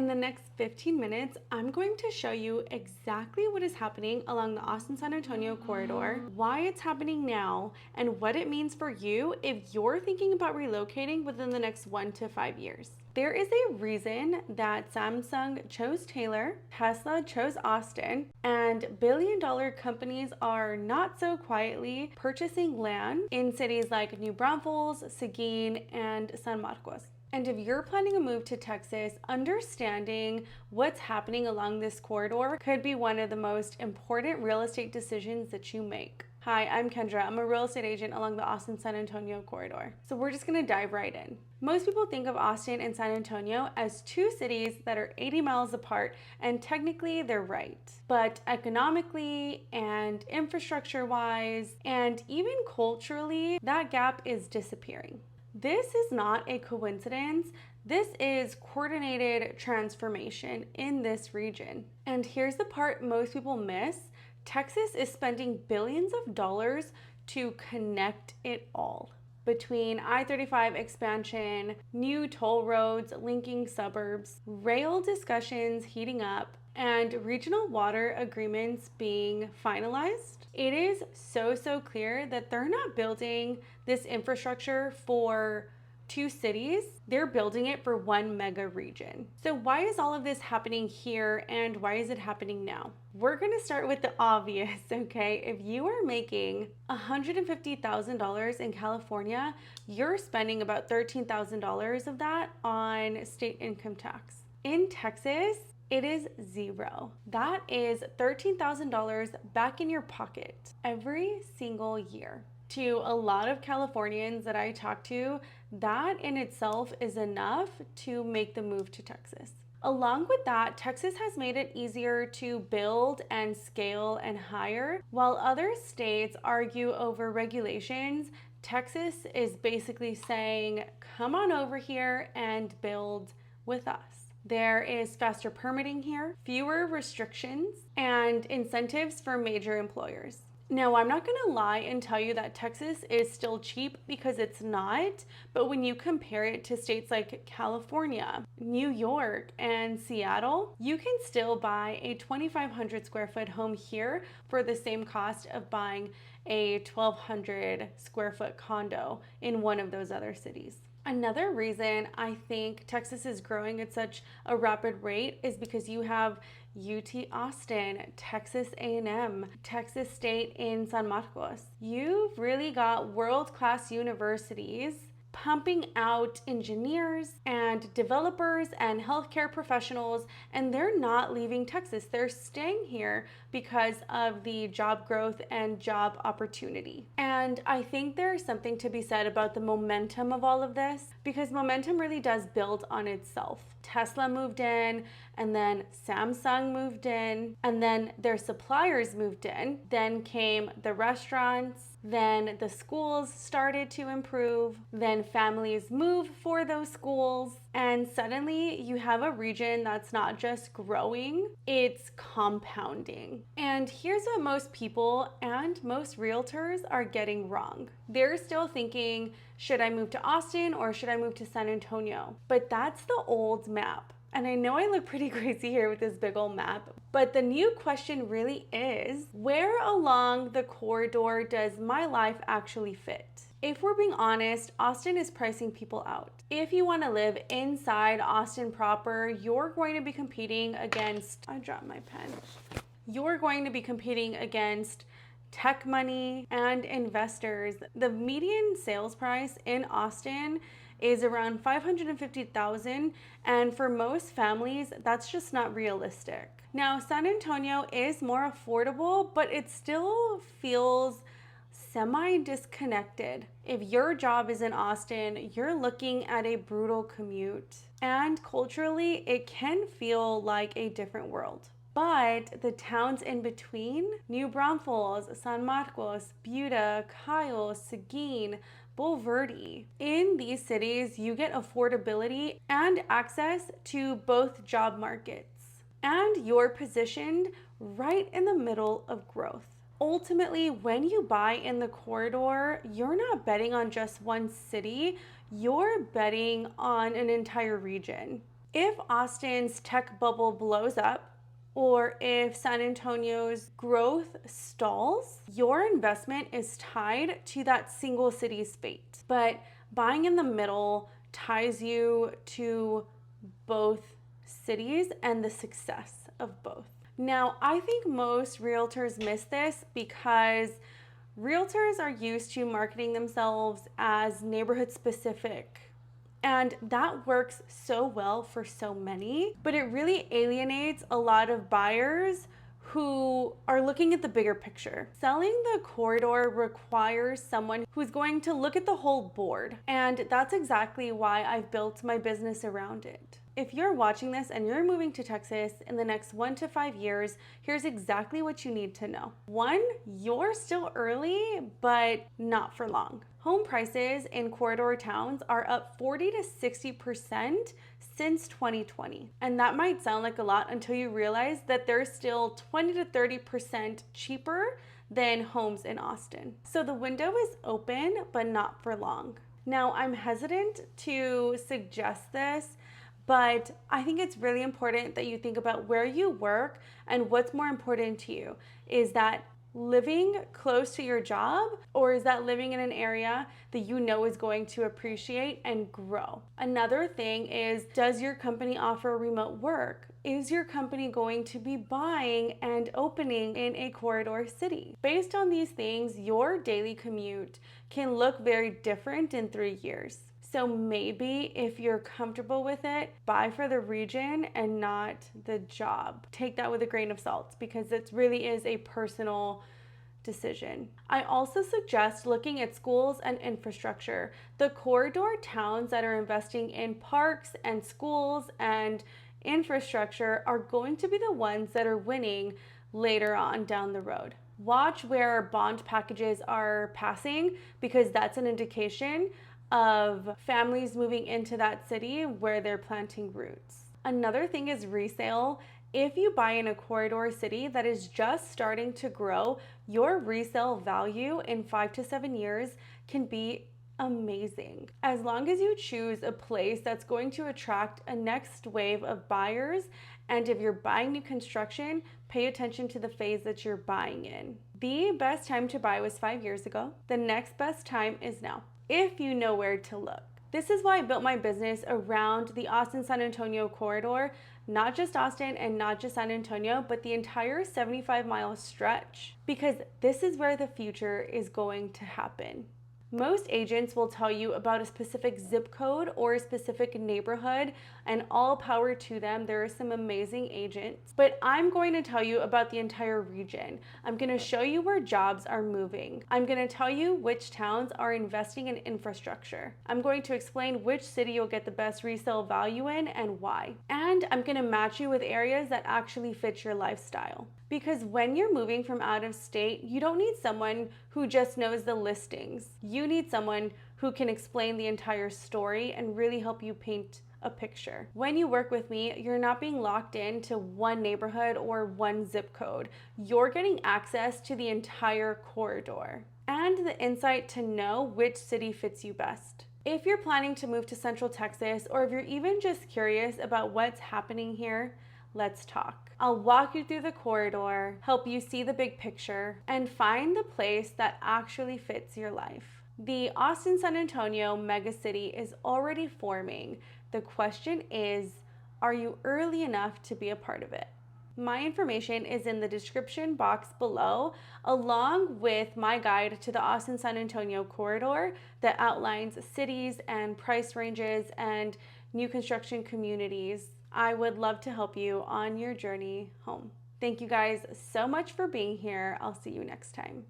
the next 15 minutes, I'm going to show you exactly what is happening along the Austin-San Antonio corridor, why it's happening now, and what it means for you if you're thinking about relocating within the next 1 to 5 years. There is a reason that Samsung chose Taylor, Tesla chose Austin, and billion-dollar companies are not so quietly purchasing land in cities like New Braunfels, Seguin, and San Marcos. And if you're planning a move to Texas, understanding what's happening along this corridor could be one of the most important real estate decisions that you make. Hi, I'm Kendra. I'm a real estate agent along the Austin-San Antonio corridor. So we're just gonna dive right in. Most people think of Austin and San Antonio as two cities that are 80 miles apart, and technically they're right. But economically and infrastructure-wise, and even culturally, that gap is disappearing. This is not a coincidence. This is coordinated transformation in this region. And here's the part most people miss. Texas is spending billions of dollars to connect it all. Between I-35 expansion, new toll roads linking suburbs, rail discussions heating up, and regional water agreements being finalized, it is so clear that they're not building this infrastructure for two cities, they're building it for one mega region. So why is all of this happening here, and why is it happening now? We're gonna start with the obvious, okay? If you are making $150,000 in California, you're spending about $13,000 of that on state income tax. In Texas, it is zero. That is $13,000 back in your pocket every single year. To a lot of Californians that I talk to, that in itself is enough to make the move to Texas. Along with that, Texas has made it easier to build and scale and hire. While other states argue over regulations, Texas is basically saying, come on over here and build with us. There is faster permitting here, fewer restrictions, and incentives for major employers. Now, I'm not gonna lie and tell you that Texas is still cheap, because it's not, but when you compare it to states like California, New York, and Seattle, you can still buy a 2,500 square foot home here for the same cost of buying a 1,200 square foot condo in one of those other cities. Another reason I think Texas is growing at such a rapid rate is because you have UT Austin, Texas A&M, Texas State in San Marcos. You've really got world-class universities pumping out engineers and developers and healthcare professionals, and they're not leaving Texas. They're staying here because of the job growth and job opportunity. And I think there's something to be said about the momentum of all of this, because momentum really does build on itself. Tesla moved in, and then Samsung moved in, and then their suppliers moved in. Then came the restaurants, then the schools started to improve, then families move for those schools, and suddenly you have a region that's not just growing, it's compounding. And here's what most people and most realtors are getting wrong. They're still thinking, should I move to Austin or should I move to San Antonio? But that's the old map. And I know I look pretty crazy here with this big old map, but the new question really is, where along the corridor does my life actually fit? If we're being honest, Austin is pricing people out. If you want to live inside Austin proper, you're going to be competing against, I dropped my pen. You're going to be competing against tech money and investors. The median sales price in Austin is around $550,000, and for most families, that's just not realistic. Now, San Antonio is more affordable, but it still feels semi-disconnected. If your job is in Austin, you're looking at a brutal commute, and culturally, it can feel like a different world. But the towns in between, New Braunfels, San Marcos, Buda, Kyle, Seguin, Bulverde. In these cities, you get affordability and access to both job markets. And you're positioned right in the middle of growth. Ultimately, when you buy in the corridor, you're not betting on just one city, you're betting on an entire region. If Austin's tech bubble blows up, or if San Antonio's growth stalls, your investment is tied to that single city's fate. But buying in the middle ties you to both cities and the success of both. Now, I think most realtors miss this because realtors are used to marketing themselves as neighborhood specific. And that works so well for so many, but it really alienates a lot of buyers who are looking at the bigger picture. Selling the corridor requires someone who's going to look at the whole board, and that's exactly why I've built my business around it. If you're watching this and you're moving to Texas in the next 1 to 5 years, here's exactly what you need to know. One, you're still early, but not for long. Home prices in corridor towns are up 40 to 60% since 2020. And that might sound like a lot until you realize that they're still 20 to 30% cheaper than homes in Austin. So the window is open, but not for long. Now, I'm hesitant to suggest this, but I think it's really important that you think about where you work and what's more important to you. Is that living close to your job, or is that living in an area that you know is going to appreciate and grow? Another thing is, does your company offer remote work? Is your company going to be buying and opening in a corridor city? Based on these things, your daily commute can look very different in 3 years. So maybe if you're comfortable with it, buy for the region and not the job. Take that with a grain of salt because it really is a personal decision. I also suggest looking at schools and infrastructure. The corridor towns that are investing in parks and schools and infrastructure are going to be the ones that are winning later on down the road. Watch where bond packages are passing because that's an indication of families moving into that city where they're planting roots. Another thing is resale. If you buy in a corridor city that is just starting to grow, your resale value in 5 to 7 years can be amazing. As long as you choose a place that's going to attract a next wave of buyers, and if you're buying new construction, pay attention to the phase that you're buying in. The best time to buy was 5 years ago. The next best time is now, if you know where to look. This is why I built my business around the Austin-San Antonio corridor, not just Austin and not just San Antonio, but the entire 75-mile stretch, because this is where the future is going to happen. Most agents will tell you about a specific zip code or a specific neighborhood, and all power to them. There are some amazing agents, but I'm going to tell you about the entire region. I'm going to show you where jobs are moving. I'm going to tell you which towns are investing in infrastructure. I'm going to explain which city you'll get the best resale value in and why. And I'm going to match you with areas that actually fit your lifestyle. Because when you're moving from out of state, you don't need someone who just knows the listings. You need someone who can explain the entire story and really help you paint a picture. When you work with me, you're not being locked into one neighborhood or one zip code. You're getting access to the entire corridor and the insight to know which city fits you best. If you're planning to move to Central Texas, or if you're even just curious about what's happening here, let's talk. I'll walk you through the corridor, help you see the big picture, and find the place that actually fits your life. The Austin-San Antonio megacity is already forming. The question is, are you early enough to be a part of it? My information is in the description box below, along with my guide to the Austin-San Antonio corridor that outlines cities and price ranges and new construction communities. I would love to help you on your journey home. Thank you guys so much for being here. I'll see you next time.